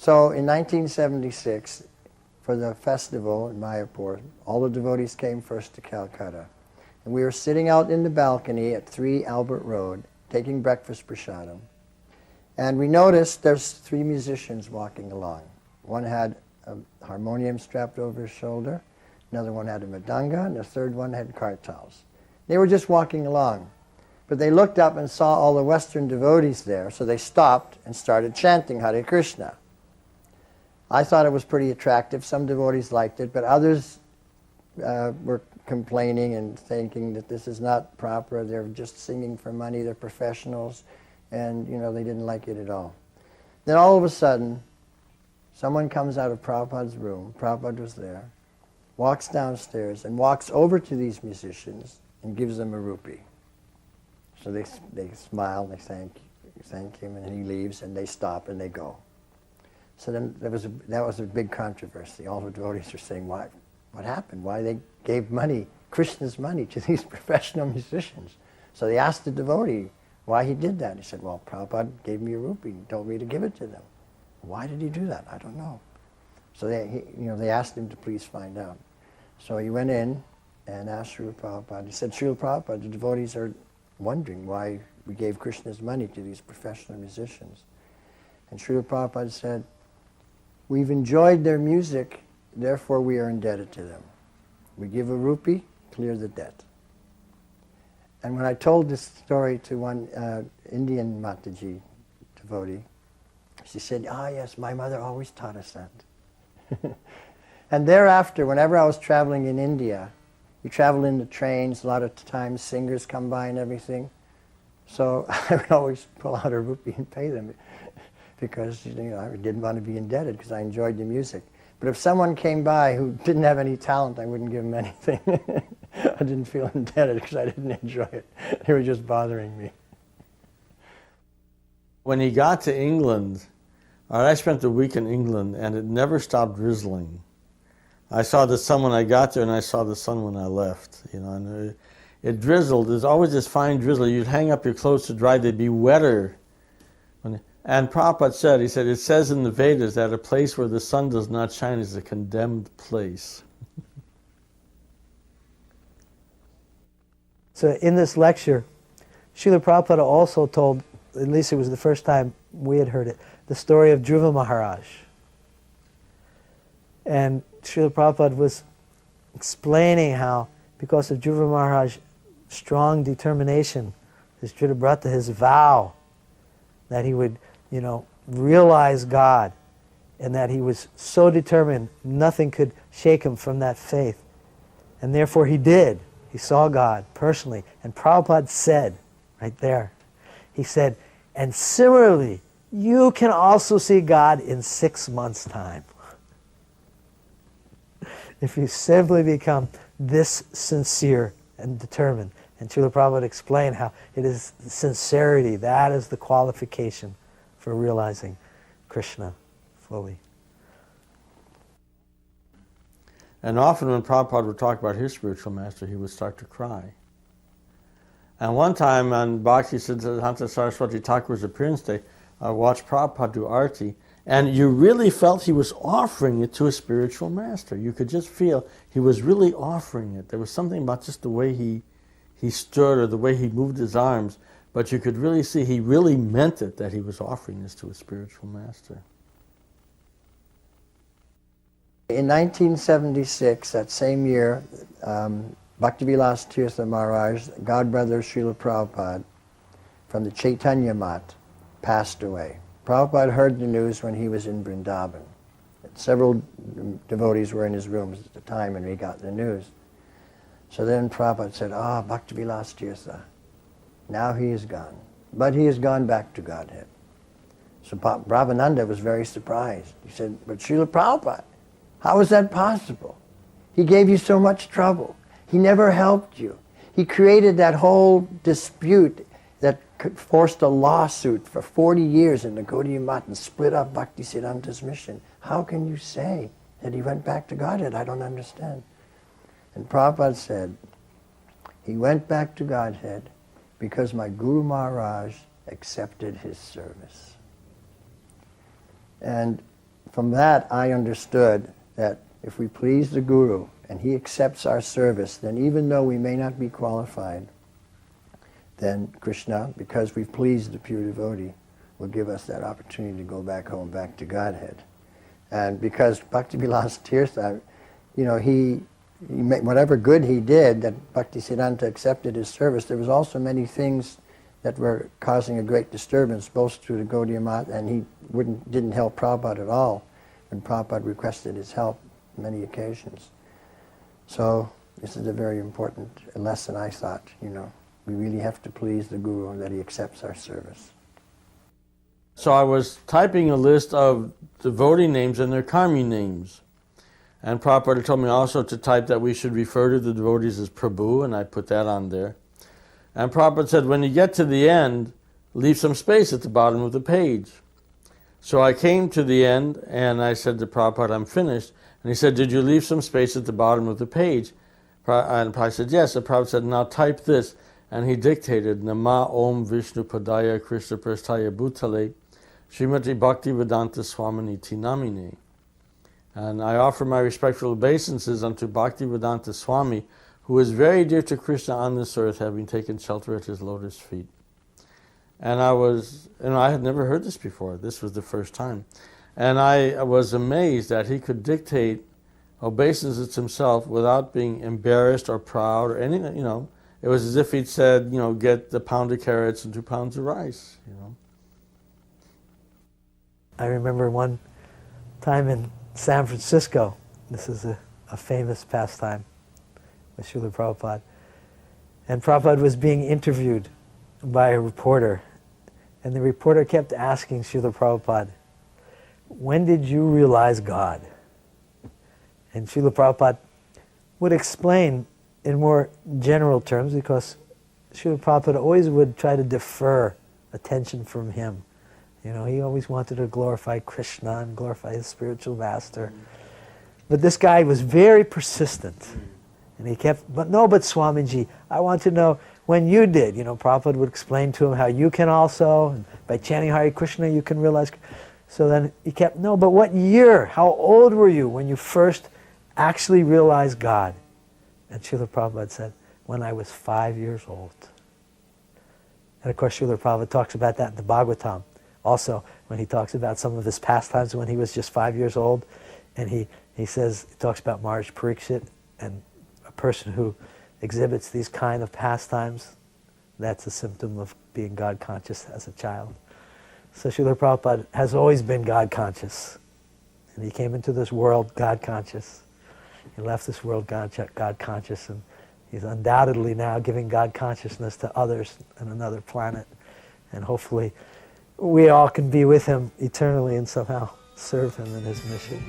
So in 1976, for the festival in Mayapur, all the devotees came first to Calcutta. And we were sitting out in the balcony at 3 Albert Road, taking breakfast prasadam. And we noticed there's 3 musicians walking along. One had a harmonium strapped over his shoulder, another one had a mridanga, and the third one had kartals. They were just walking along. But they looked up and saw all the Western devotees there, so they stopped and started chanting Hare Krishna. I thought it was pretty attractive. Some devotees liked it, but others were complaining and thinking that this is not proper. They're just singing for money. They're professionals, and they didn't like it at all. Then all of a sudden, someone comes out of Prabhupada's room. Prabhupada was there, walks downstairs, and walks over to these musicians and gives them a rupee. So they smile and they thank him, and he leaves, and they stop and they go. So then that was a big controversy. All the devotees were saying, what happened? Why they gave money, Krishna's money, to these professional musicians? So they asked the devotee why he did that. He said, well, Prabhupada gave me a rupee and told me to give it to them. Why did he do that? I don't know. So they asked him to please find out. So he went in and asked Srila Prabhupada. He said, Srila Prabhupada, the devotees are wondering why we gave Krishna's money to these professional musicians. And Srila Prabhupada said, we've enjoyed their music, therefore we are indebted to them. We give a rupee, clear the debt. And when I told this story to one Indian Mataji devotee, she said, yes, my mother always taught us that. And thereafter, whenever I was traveling in India, we traveled in the trains, a lot of times singers come by and everything. So I would always pull out a rupee and pay them because I didn't want to be indebted because I enjoyed the music. But if someone came by who didn't have any talent, I wouldn't give them anything. I didn't feel indebted because I didn't enjoy it. They were just bothering me. When he got to England, I spent a week in England and it never stopped drizzling. I saw the sun when I got there and I saw the sun when I left. And it drizzled. There's always this fine drizzle. You'd hang up your clothes to dry, they'd be wetter. And Prabhupada said, it says in the Vedas that a place where the sun does not shine is a condemned place. So in this lecture, Srila Prabhupada also told, at least it was the first time we had heard it, the story of Dhruva Maharaj. And Srila Prabhupada was explaining how, because of Dhruva Maharaj's strong determination, his Dhridabrata, his vow, that he would, realize God, and that he was so determined, nothing could shake him from that faith. And therefore he did. He saw God personally. And Prabhupada said, right there, he said, and similarly, you can also see God in 6 months' time. If you simply become this sincere and determined. And Srila Prabhupada explained how it is sincerity, that is the qualification for realizing Krishna fully. And often when Prabhupada would talk about his spiritual master, he would start to cry. And one time on Bhakti Siddhanta Saraswati Thakur's appearance day, I watched Prabhupada do arti, and you really felt he was offering it to a spiritual master. You could just feel he was really offering it. There was something about just the way he stood or the way he moved his arms, but you could really see he really meant it, that he was offering this to a spiritual master. In 1976, that same year, Bhaktivilas Tirtha Maharaj, godbrother Srila Prabhupada, from the Chaitanya Mat, passed away. Prabhupada heard the news when he was in Vrindavan. Several devotees were in his rooms at the time when he got the news. So then Prabhupada said, Bhaktivilas Tirtha, now he is gone. But he has gone back to Godhead. So Brahmananda was very surprised. He said, but Srila Prabhupada, how is that possible? He gave you so much trouble. He never helped you. He created that whole dispute that forced a lawsuit for 40 years in the Gaudiya Math and split up Bhaktisiddhanta's mission. How can you say that he went back to Godhead? I don't understand. And Prabhupada said, he went back to Godhead because my Guru Maharaj accepted his service. And from that I understood that if we please the Guru and he accepts our service, then even though we may not be qualified, then Krishna, because we've pleased the pure devotee, will give us that opportunity to go back home, back to Godhead. And because Bhakti-Vilas Tirtha, he made, whatever good he did, that Bhaktisiddhanta accepted his service, there was also many things that were causing a great disturbance, both to the Gaudiya Math, and he didn't help Prabhupada at all when Prabhupada requested his help on many occasions. So this is a very important lesson, I thought. We really have to please the Guru and that he accepts our service. So I was typing a list of devotee names and their karmi names. And Prabhupada told me also to type that we should refer to the devotees as Prabhu, and I put that on there. And Prabhupada said, when you get to the end, leave some space at the bottom of the page. So I came to the end, and I said to Prabhupada, I'm finished. And he said, did you leave some space at the bottom of the page? And I said, yes. And Prabhupada said, now type this. And he dictated, Nama Om Vishnu Padaya Krishna Prasthaya Bhutale Srimati Bhaktivedanta Swaminiti Namine. And I offer my respectful obeisances unto Bhaktivedanta Swami, who is very dear to Krishna on this earth, having taken shelter at his lotus feet. And I had never heard this before. This was the first time. And I was amazed that he could dictate obeisances himself without being embarrassed or proud or anything, It was as if he'd said, get the pound of carrots and 2 pounds of rice, I remember one time in San Francisco, this is a famous pastime with Srila Prabhupada, and Prabhupada was being interviewed by a reporter, and the reporter kept asking Srila Prabhupada, when did you realize God? And Srila Prabhupada would explain in more general terms, because Srila Prabhupada always would try to defer attention from him. He always wanted to glorify Krishna and glorify his spiritual master. But this guy was very persistent. And he kept, but Swamiji, I want to know when you did. Prabhupada would explain to him how you can also, and by chanting Hare Krishna, you can realize. So then he kept, no, but what year? How old were you when you first actually realized God? And Srila Prabhupada said, when I was 5 years old. And of course, Srila Prabhupada talks about that in the Bhagavatam. Also, when he talks about some of his pastimes when he was just 5 years old, and he talks about Maharaj Parikshit, and a person who exhibits these kind of pastimes, that's a symptom of being God conscious as a child. So Srila Prabhupada has always been God conscious. And he came into this world God conscious. He left this world God conscious, and he's undoubtedly now giving God consciousness to others on another planet. And hopefully we all can be with him eternally and somehow serve him in his mission.